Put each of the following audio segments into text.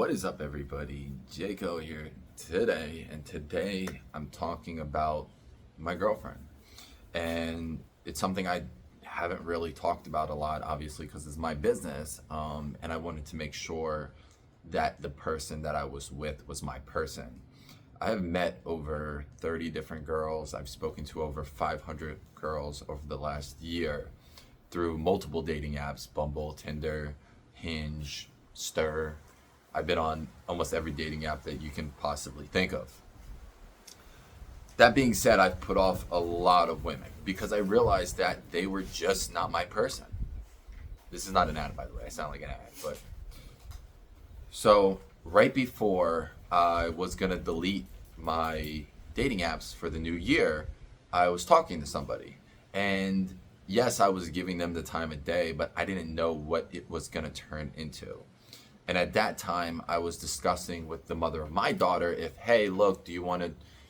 What is up, everybody? Jaco here today, and today I'm talking about my girlfriend. And it's something I haven't really talked about a lot, obviously, because it's my business. And I wanted to make sure that the person that I was with was my person. I have met over 30 different girls. I've spoken to over 500 girls over the last year through multiple dating apps: Bumble, Tinder, Hinge, Stir. I've been on almost every dating app that you can possibly think of. That being said, I've put off a lot of women because I realized that they were just not my person. This is not an ad, by the way. I sound like an ad, but so right before I was gonna delete my dating apps for the new year, I was talking to somebody, and yes, I was giving them the time of day, but I didn't know what it was gonna turn into. And at that time, I was discussing with the mother of my daughter if, hey, look, do you want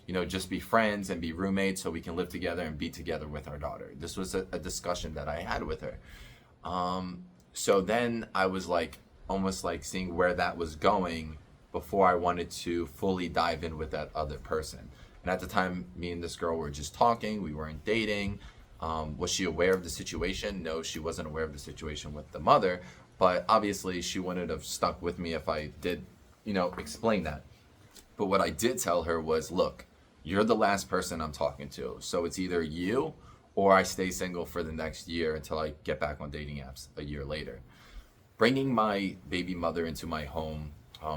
to, just be friends and be roommates so we can live together and be together with our daughter? This was a discussion that I had with her. So then I was like, almost like seeing where that was going before I wanted to fully dive in with that other person. And at the time, me and this girl were just talking. We weren't dating. Was she aware of the situation? No, she wasn't aware of the situation with the mother. But obviously, she wouldn't have stuck with me if I did, explain that. But what I did tell her was, look, you're the last person I'm talking to. So it's either you or I stay single for the next year until I get back on dating apps a year later. Bringing my baby mother into my home,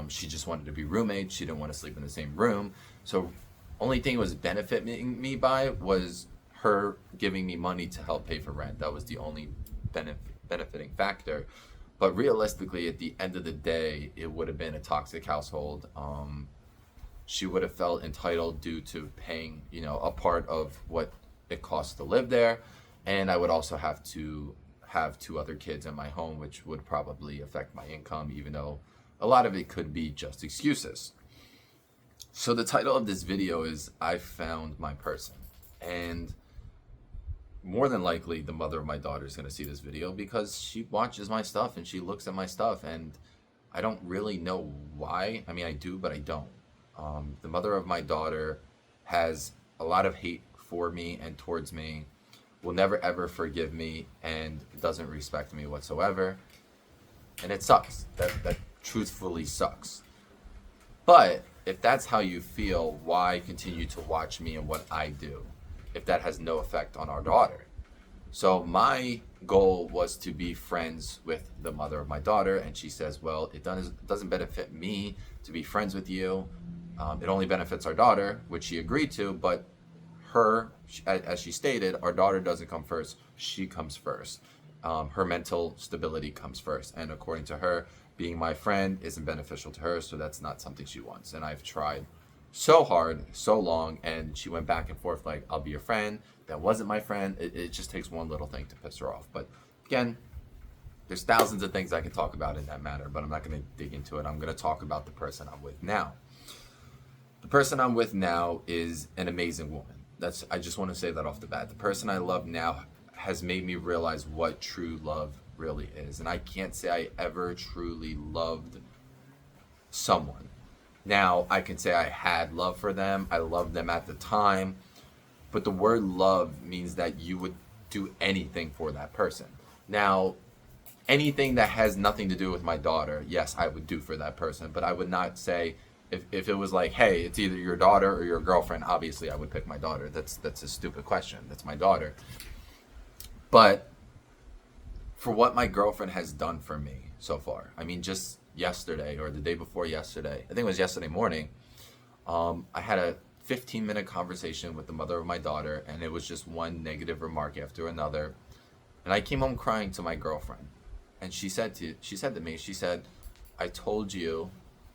she just wanted to be roommates. She didn't want to sleep in the same room. So only thing it was benefiting me by was her giving me money to help pay for rent. That was the only benefiting factor. But realistically, at the end of the day, it would have been a toxic household. She would have felt entitled due to paying, a part of what it costs to live there. And I would also have to have two other kids in my home, which would probably affect my income, even though a lot of it could be just excuses. So the title of this video is I Found My Person. And more than likely, the mother of my daughter is going to see this video because she watches my stuff and she looks at my stuff, and I don't really know why. I mean, I do, but I don't. The mother of my daughter has a lot of hate for me and towards me, will never ever forgive me, and doesn't respect me whatsoever. And it sucks. That truthfully sucks. But if that's how you feel, why continue to watch me and what I do if that has no effect on our daughter? So my goal was to be friends with the mother of my daughter, and she says, well, it doesn't benefit me to be friends with you. It only benefits our daughter, which she agreed to, but her, as she stated, our daughter doesn't come first, she comes first. Her mental stability comes first, and according to her, being my friend isn't beneficial to her, so that's not something she wants. And I've tried so hard, so long, and she went back and forth like, I'll be your friend. That wasn't my friend. It just takes one little thing to piss her off. But again, there's thousands of things I can talk about in that matter, but I'm not going to dig into it. I'm going to talk about the person I'm with now. The person I'm with now is an amazing woman. I just want to say that off the bat. The person I love now has made me realize what true love really is. And I can't say I ever truly loved someone. Now, I can say I had love for them. I loved them at the time. But the word love means that you would do anything for that person. Now, anything that has nothing to do with my daughter, yes, I would do for that person. But I would not say, if it was like, hey, it's either your daughter or your girlfriend, obviously I would pick my daughter. That's a stupid question. That's my daughter. But for what my girlfriend has done for me so far, I mean, just yesterday or the day before yesterday, I think it was yesterday morning, I had a 15-minute conversation with the mother of my daughter, and it was just one negative remark after another. And I came home crying to my girlfriend, and she said to me, I told you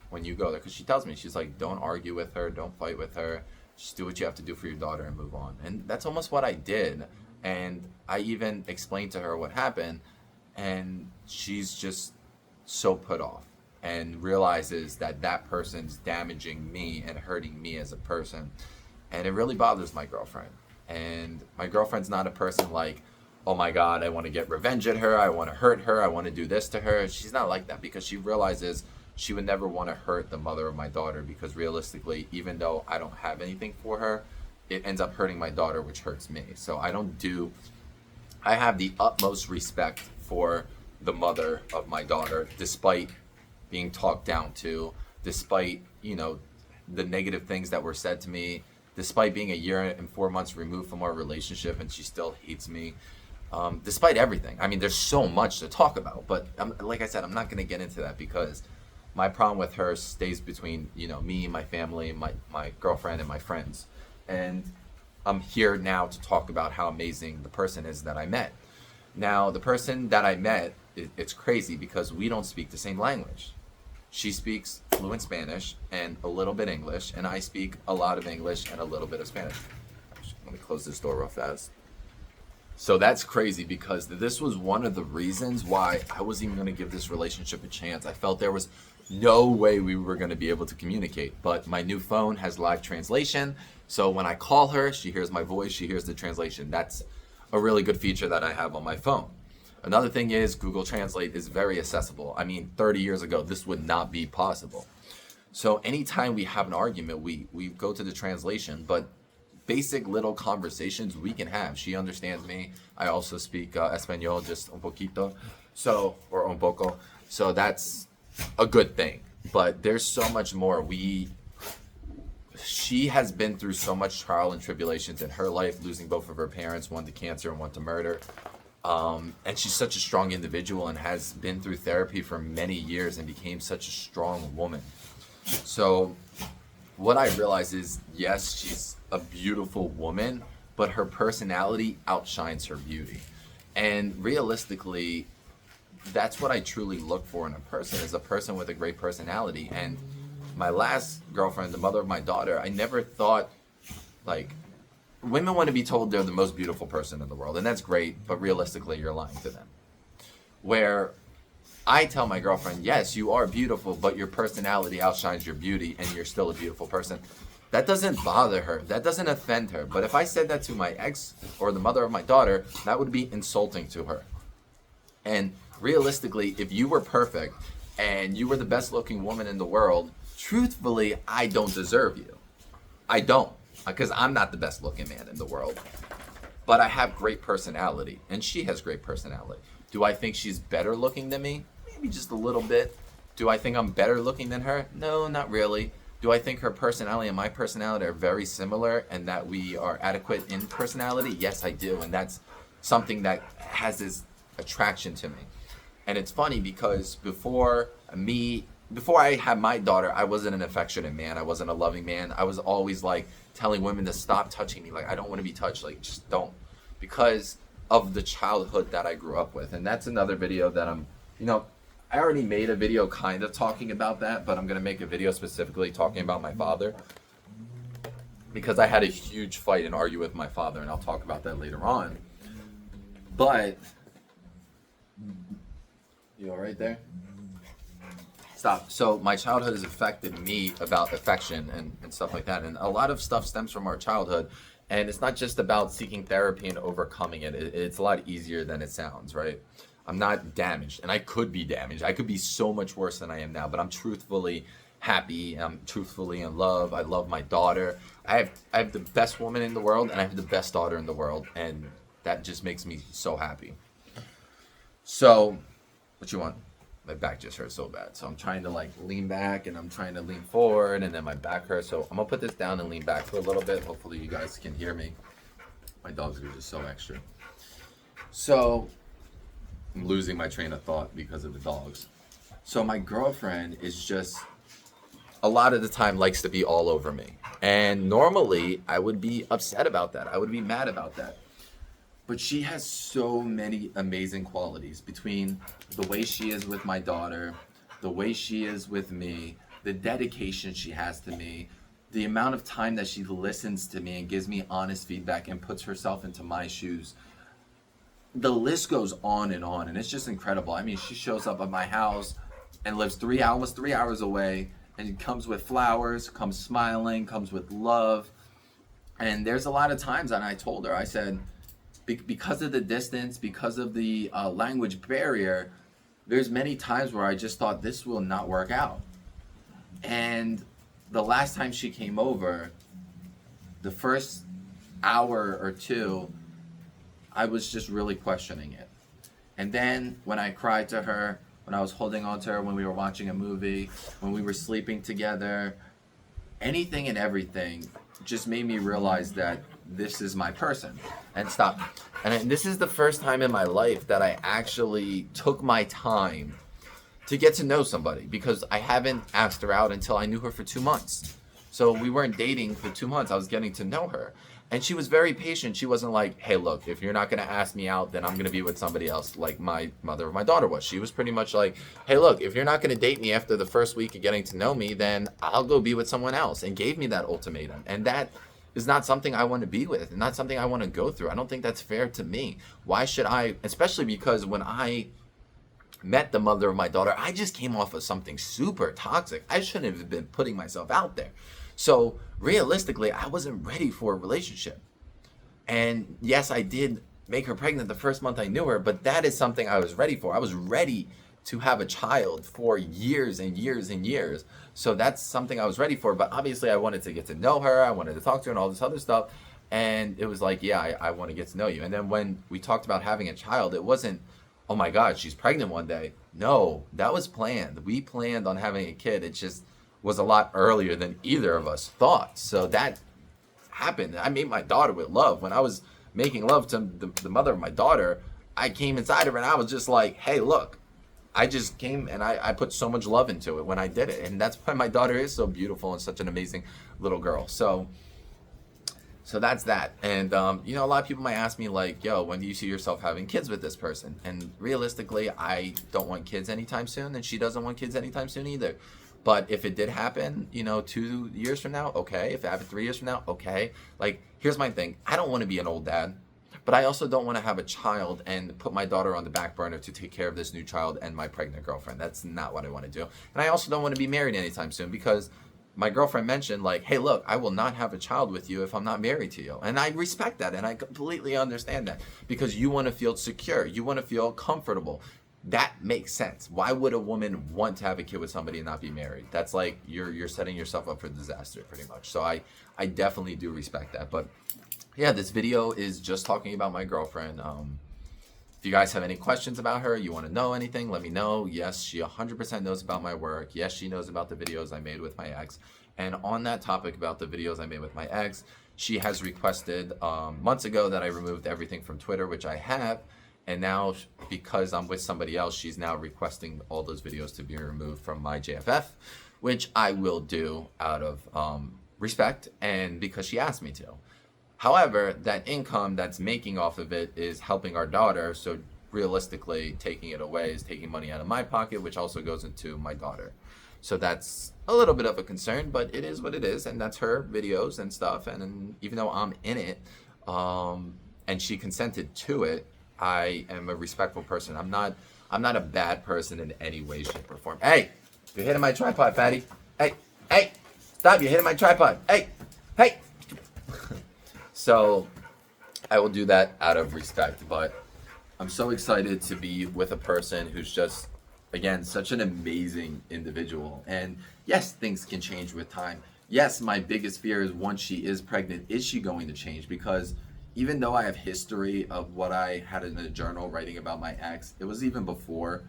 when you go there, because she tells me, she's like, don't argue with her, don't fight with her, just do what you have to do for your daughter and move on. And that's almost what I did. And I even explained to her what happened, and she's just so put off and realizes that person's damaging me and hurting me as a person. And it really bothers my girlfriend. And my girlfriend's not a person like, oh my God, I want to get revenge at her, I want to hurt her, I want to do this to her. She's not like that, because she realizes she would never want to hurt the mother of my daughter, because realistically, even though I don't have anything for her, it ends up hurting my daughter, which hurts me. So I have the utmost respect for the mother of my daughter, despite being talked down to, despite, the negative things that were said to me, despite being a year and 4 months removed from our relationship, and she still hates me. Despite everything. I mean, there's so much to talk about, but like I said, I'm not going to get into that, because my problem with her stays between, me, my family, my girlfriend, and my friends. And I'm here now to talk about how amazing the person is that I met. Now, the person that I met, it's crazy because we don't speak the same language. She speaks fluent Spanish and a little bit English, and I speak a lot of English and a little bit of Spanish. Let me close this door real fast. So that's crazy, because this was one of the reasons why I wasn't even going to give this relationship a chance. I felt there was no way we were going to be able to communicate. But my new phone has live translation. So when I call her, she hears my voice, she hears the translation. That's a really good feature that I have on my phone. Another thing is Google Translate is very accessible. I mean, 30 years ago, this would not be possible. So anytime we have an argument, we go to the translation, but basic little conversations we can have. She understands me. I also speak Espanol, just un poquito, or un poco. So that's a good thing. But there's so much more. She has been through so much trial and tribulations in her life, losing both of her parents, one to cancer and one to murder. And she's such a strong individual and has been through therapy for many years and became such a strong woman. So what I realize is, yes, she's a beautiful woman, but her personality outshines her beauty. And realistically, that's what I truly look for in a person, is a person with a great personality. And my last girlfriend, the mother of my daughter, I never thought, women want to be told they're the most beautiful person in the world, and that's great, but realistically, you're lying to them. Where I tell my girlfriend, yes, you are beautiful, but your personality outshines your beauty, and you're still a beautiful person. That doesn't bother her. That doesn't offend her. But if I said that to my ex or the mother of my daughter, that would be insulting to her. And realistically, if you were perfect and you were the best looking woman in the world, truthfully, I don't deserve you. I don't, because I'm not the best looking man in the world. But I have great personality, and she has great personality. Do I think she's better looking than me? Maybe just a little bit. Do I think I'm better looking than her? No, not really. Do I think her personality and my personality are very similar and that we are adequate in personality? Yes, I do. And that's something that has this attraction to me. And it's funny because before I had my daughter, I wasn't an affectionate man. I wasn't a loving man. I was always telling women to stop touching me. I don't want to be touched. Just don't. Because of the childhood that I grew up with. And that's another video that I already made a video kind of talking about that, but I'm going to make a video specifically talking about my father, because I had a huge fight and argue with my father, and I'll talk about that later on. But, you all right there? Stop. So my childhood has affected me about affection and stuff like that. And a lot of stuff stems from our childhood. And it's not just about seeking therapy and overcoming it. It's a lot easier than it sounds, right? I'm not damaged, and I could be damaged. I could be so much worse than I am now, but I'm truthfully happy. I'm truthfully in love. I love my daughter. I have the best woman in the world, and I have the best daughter in the world, and that just makes me so happy. So, what you want? My back just hurts so bad. So I'm trying to lean back, and I'm trying to lean forward, and then my back hurts. So I'm gonna put this down and lean back for a little bit. Hopefully you guys can hear me. My dogs are just so extra. So I'm losing my train of thought because of the dogs. So my girlfriend is just, a lot of the time, likes to be all over me. And normally I would be upset about that. I would be mad about that. But she has so many amazing qualities, between the way she is with my daughter, the way she is with me, the dedication she has to me, the amount of time that she listens to me and gives me honest feedback and puts herself into my shoes. The list goes on, and it's just incredible. I mean, she shows up at my house and lives almost 3 hours away, and comes with flowers, comes smiling, comes with love. And there's a lot of times, and I told her, I said, because of the distance, because of the language barrier, there's many times where I just thought this will not work out. And the last time she came over, the first hour or two, I was just really questioning it. And then when I cried to her, when I was holding on to her, when we were watching a movie, when we were sleeping together, anything and everything just made me realize that this is my person. And stop. And this is the first time in my life that I actually took my time to get to know somebody, because I haven't asked her out until I knew her for 2 months. So we weren't dating for 2 months. I was getting to know her. And she was very patient. She wasn't like, hey, look, if you're not going to ask me out, then I'm going to be with somebody else, like my mother or my daughter was. She was pretty much like, hey, look, if you're not going to date me after the first week of getting to know me, then I'll go be with someone else, and gave me that ultimatum. And that is not something I want to be with, and not something I want to go through. I don't think that's fair to me. Why should I, especially because when I met the mother of my daughter, I just came off of something super toxic. I shouldn't have been putting myself out there. So realistically, I wasn't ready for a relationship. And yes, I did make her pregnant the first month I knew her, but that is something I was ready for. I was ready to have a child for years and years and years. So that's something I was ready for. But obviously I wanted to get to know her. I wanted to talk to her and all this other stuff. And it was like, yeah, I want to get to know you. And then when we talked about having a child, it wasn't, oh my God, she's pregnant one day. No, that was planned. We planned on having a kid. It just was a lot earlier than either of us thought. So that happened. I made my daughter with love. When I was making love to the mother of my daughter, I came inside of her and I was just like, hey, look, I just came and I put so much love into it when I did it. And that's why my daughter is so beautiful and such an amazing little girl. So that's that. And, you know, a lot of people might ask me like, yo, when do you see yourself having kids with this person? And realistically, I don't want kids anytime soon. And she doesn't want kids anytime soon either. But if it did happen, you know, 2 years from now, okay. If it happened 3 years from now, okay. Like, here's my thing. I don't want to be an old dad, but I also don't want to have a child and put my daughter on the back burner to take care of this new child and my pregnant girlfriend. That's not what I want to do. And I also don't want to be married anytime soon, because my girlfriend mentioned like, hey, look, I will not have a child with you if I'm not married to you. And I respect that. And I completely understand that, because you want to feel secure. You want to feel comfortable. That makes sense. Why would a woman want to have a kid with somebody and not be married? That's like you're setting yourself up for disaster pretty much. So I definitely do respect that. But yeah, this video is just talking about my girlfriend. If you guys have any questions about her, you want to know anything, let me know. Yes, she 100% knows about my work. Yes, she knows about the videos I made with my ex. And on that topic about the videos I made with my ex, she has requested months ago that I removed everything from Twitter, which I have. And now, because I'm with somebody else, she's now requesting all those videos to be removed from my JFF, which I will do out of respect and because she asked me to. However, that income that's making off of it is helping our daughter. So realistically, taking it away is taking money out of my pocket, which also goes into my daughter. So that's a little bit of a concern, but it is what it is. And that's her videos and stuff. And even though I'm in it and she consented to it, I am a respectful person. I'm not a bad person in any way, shape, or form. Hey, you're hitting my tripod, fatty. Hey, stop, you're hitting my tripod. Hey. So I will do that out of respect, but I'm so excited to be with a person who's just, again, such an amazing individual. And yes, things can change with time. Yes, my biggest fear is once she is pregnant, is she going to change? Because even though I have history of what I had in a journal writing about my ex, it was even before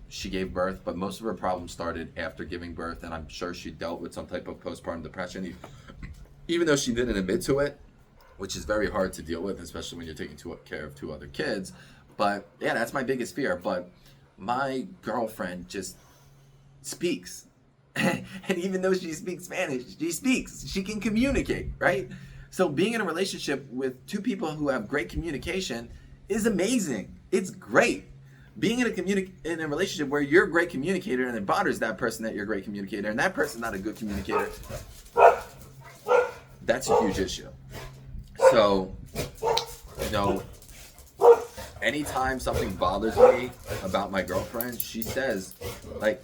she gave birth, but most of her problems started after giving birth, and I'm sure she dealt with some type of postpartum depression, even though she didn't admit to it, which is very hard to deal with, especially when you're taking care of 2 other kids. But yeah, that's my biggest fear. But my girlfriend just speaks. And even though she speaks Spanish, she can communicate, right? So being in a relationship with 2 people who have great communication is amazing. It's great. Being in a relationship where you're a great communicator and it bothers that person that you're a great communicator and that person's not a good communicator, that's a huge issue. So, you know, anytime something bothers me about my girlfriend, she says, like,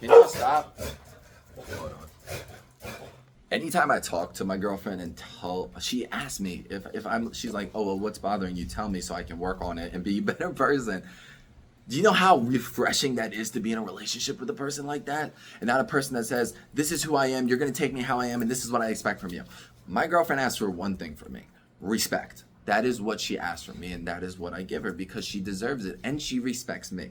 can you stop? Hold on. Anytime I talk to my girlfriend and she asks me she's like, oh, well, what's bothering you? Tell me so I can work on it and be a better person. Do you know how refreshing that is to be in a relationship with a person like that? And not a person that says, this is who I am, you're gonna take me how I am, and this is what I expect from you. My girlfriend asked for one thing from me: respect. That is what she asked from me, and that is what I give her because she deserves it and she respects me.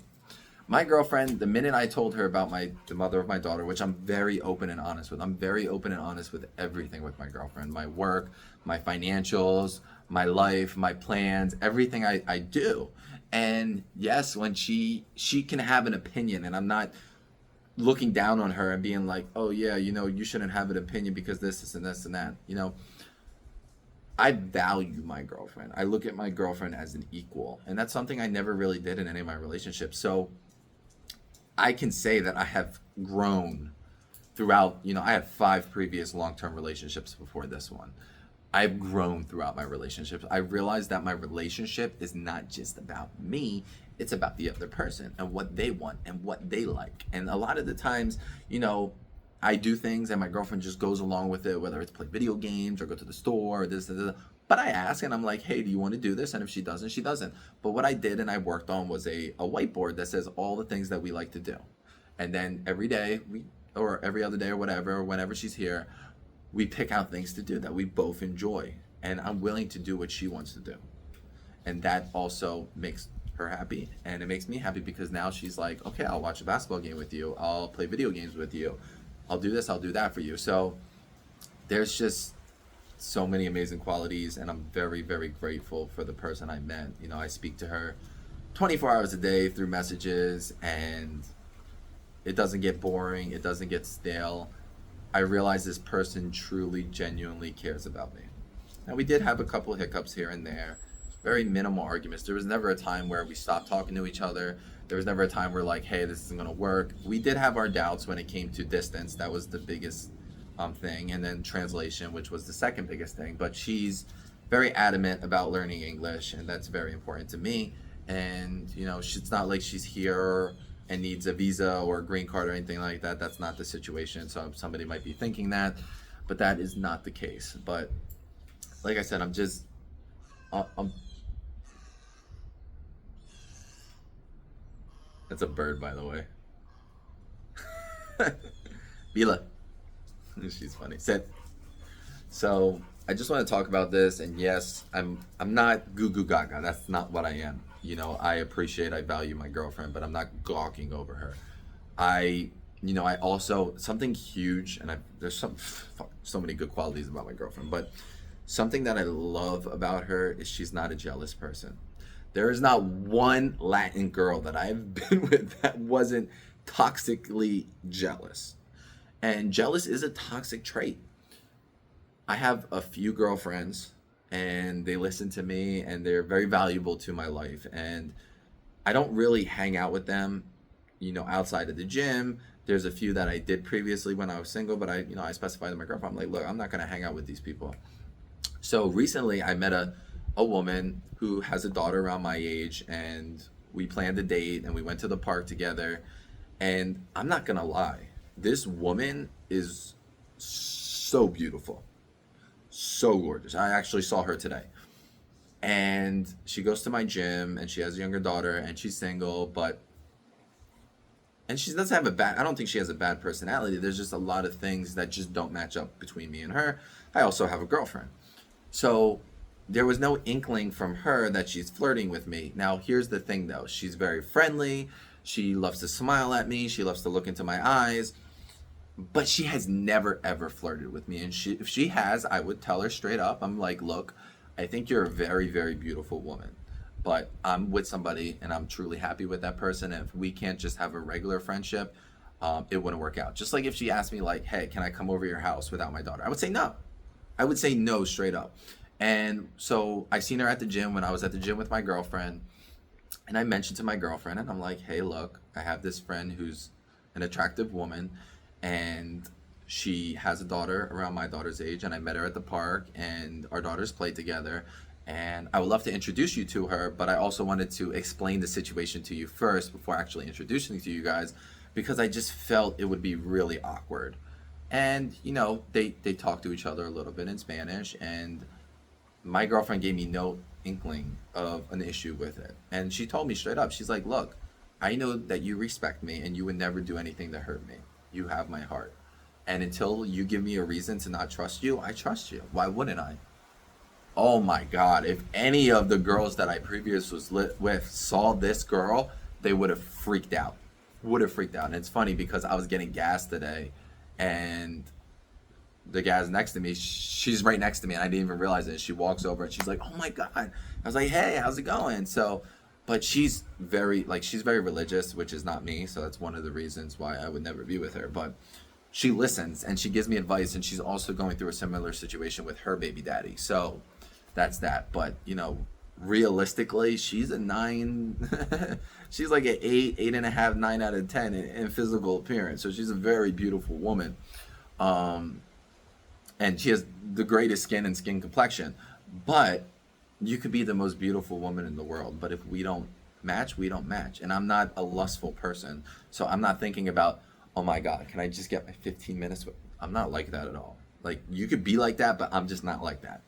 My girlfriend, the minute I told her about the mother of my daughter, which I'm very open and honest with. I'm very open and honest with everything with my girlfriend. My work, my financials, my life, my plans, everything I do. And yes, when she can have an opinion, and I'm not looking down on her and being like, oh yeah, you shouldn't have an opinion because this and this and that. I value my girlfriend. I look at my girlfriend as an equal. And that's something I never really did in any of my relationships. So I can say that I have grown throughout, I had 5 previous long-term relationships before this one. I've grown throughout my relationships. I realized that my relationship is not just about me, it's about the other person and what they want and what they like. And a lot of the times, I do things and my girlfriend just goes along with it, whether it's play video games or go to the store or this. But I ask and I'm like, hey, do you want to do this? And if she doesn't, she doesn't. But what I did and I worked on was a whiteboard that says all the things that we like to do. And then every day, or every other day or whatever, or whenever she's here, we pick out things to do that we both enjoy. And I'm willing to do what she wants to do. And that also makes her happy. And it makes me happy because now she's like, okay, I'll watch a basketball game with you. I'll play video games with you. I'll do this, I'll do that for you. So there's just so many amazing qualities, and I'm very, very grateful for the person I met. I speak to her 24 hours a day through messages, and it doesn't get boring, it doesn't get stale. I realize this person truly, genuinely cares about me. Now, we did have a couple of hiccups here and there, very minimal arguments. There was never a time where we stopped talking to each other. There was never a time where like, hey, this isn't gonna work. We did have our doubts when it came to distance. That was the biggest thing, and then translation, which was the second biggest thing. But she's very adamant about learning English, and that's very important to me. And it's not like she's here and needs a visa or a green card or anything like that. That's not the situation. So somebody might be thinking that, but that is not the case. But like I said, I'm that's a bird, by the way. Bila. She's funny. Sit. So I just want to talk about this, and yes, I'm not goo goo gaga. That's not what I am. I value my girlfriend, but I'm not gawking over her. I also, something huge, and there's so many good qualities about my girlfriend, but something that I love about her is she's not a jealous person. There is not one Latin girl that I've been with that wasn't toxically jealous. And jealous is a toxic trait. I have a few girlfriends and they listen to me and they're very valuable to my life. And I don't really hang out with them, outside of the gym. There's a few that I did previously when I was single, but I specified to my girlfriend, I'm like, look, I'm not going to hang out with these people. So recently I met a woman who has a daughter around my age, and we planned a date and we went to the park together. And I'm not gonna lie, this woman is so beautiful, so gorgeous. I actually saw her today, and she goes to my gym, and she has a younger daughter, and she's single, and she doesn't have I don't think she has a bad personality. There's just a lot of things that just don't match up between me and her. I also have a girlfriend. So there was no inkling from her that she's flirting with me. Now, here's the thing though. She's very friendly. She loves to smile at me. She loves to look into my eyes. But she has never, ever flirted with me. And if she has, I would tell her straight up. I'm like, look, I think you're a very, very beautiful woman. But I'm with somebody and I'm truly happy with that person. And if we can't just have a regular friendship, it wouldn't work out. Just like if she asked me like, hey, can I come over your house without my daughter? I would say no. I would say no straight up. And so I seen her at the gym when I was at the gym with my girlfriend, and I mentioned to my girlfriend, and I'm like, hey, look, I have this friend who's an attractive woman, and she has a daughter around my daughter's age, and I met her at the park, and our daughters play together, and I would love to introduce you to her, but I also wanted to explain the situation to you first before actually introducing to you guys, because I just felt it would be really awkward. And, they talked to each other a little bit in Spanish, and my girlfriend gave me no inkling of an issue with it. And she told me straight up, she's like, look, I know that you respect me and you would never do anything to hurt me. You have my heart. And until you give me a reason to not trust you, I trust you. Why wouldn't I? Oh my God. If any of the girls that I previously was lit with saw this girl, they would have freaked out. Would have freaked out. And it's funny because I was getting gas today and the gas next to me, she's right next to me and I didn't even realize it. She walks over and she's like, oh my God. I was like, hey, how's it going? So, but she's very religious, which is not me. So that's one of the reasons why I would never be with her. But she listens and she gives me advice, and she's also going through a similar situation with her baby daddy. So that's that. But realistically, she's a 9. She's like an 8.5, 9 out of 10 in physical appearance. So she's a very beautiful woman. And she has the greatest skin and skin complexion. But you could be the most beautiful woman in the world, but if we don't match, we don't match. And I'm not a lustful person, so I'm not thinking about, oh my God, can I just get my 15 minutes? I'm not like that at all. Like, you could be like that, but I'm just not like that.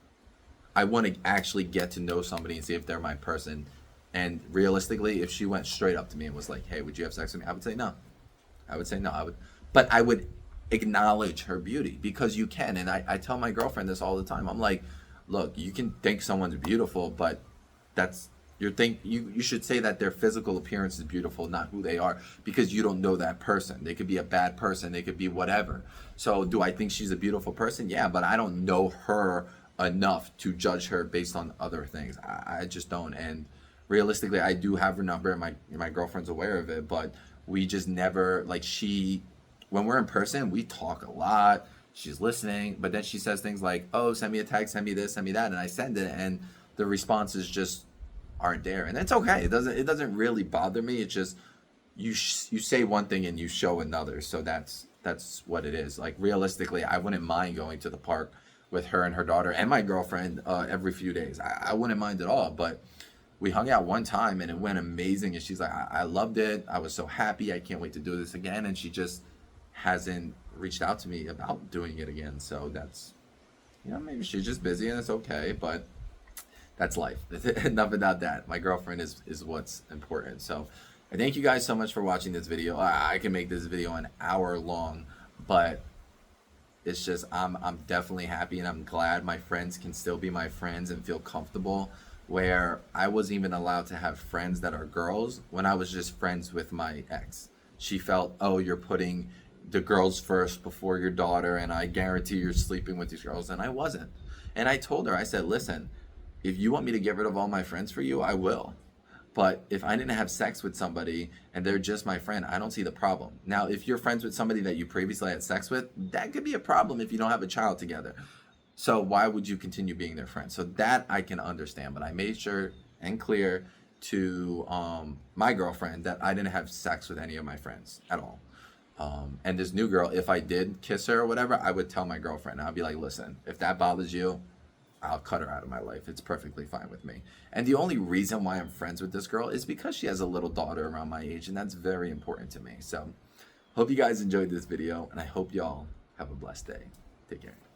I want to actually get to know somebody and see if they're my person. And realistically, if she went straight up to me and was like, hey, would you have sex with me? I would say no. But I would acknowledge her beauty, because you can. And I tell my girlfriend this all the time. I'm like, look, you can think someone's beautiful, but that's you should say that their physical appearance is beautiful, not who they are, because you don't know that person. They could be a bad person, they could be whatever. So do I think she's a beautiful person? Yeah, but I don't know her enough to judge her based on other things. I just don't. And realistically, I do have her number, and my girlfriend's aware of it, but we just never, like, when we're in person, we talk a lot. She's listening, but then she says things like, oh, send me a text, send me this, send me that, and I send it, and the responses just aren't there. And it's okay. It doesn't really bother me. It's just you say one thing and you show another. So that's what it is. Like, realistically, I wouldn't mind going to the park with her and her daughter and my girlfriend every few days. I wouldn't mind at all. But we hung out one time and it went amazing, and she's like, I loved it. I was so happy. I can't wait to do this again. And she just hasn't reached out to me about doing it again. So that's, maybe she's just busy, and it's okay, but that's life. Enough about that. My girlfriend is what's important. So I thank you guys so much for watching this video. I can make this video an hour long, but it's just, I'm definitely happy, and I'm glad my friends can still be my friends and feel comfortable, where I wasn't even allowed to have friends that are girls when I was just friends with my ex. She felt, oh, you're putting the girls first before your daughter, and I guarantee you're sleeping with these girls. And I wasn't. And I told her, I said, listen, if you want me to get rid of all my friends for you, I will. But if I didn't have sex with somebody and they're just my friend, I don't see the problem. Now, if you're friends with somebody that you previously had sex with, that could be a problem if you don't have a child together. So why would you continue being their friend? So that I can understand. But I made sure and clear to my girlfriend that I didn't have sex with any of my friends at all. And this new girl, if I did kiss her or whatever, I would tell my girlfriend. I'd be like, listen, if that bothers you, I'll cut her out of my life. It's perfectly fine with me. And the only reason why I'm friends with this girl is because she has a little daughter around my age, and that's very important to me. So hope you guys enjoyed this video, and I hope y'all have a blessed day. Take care.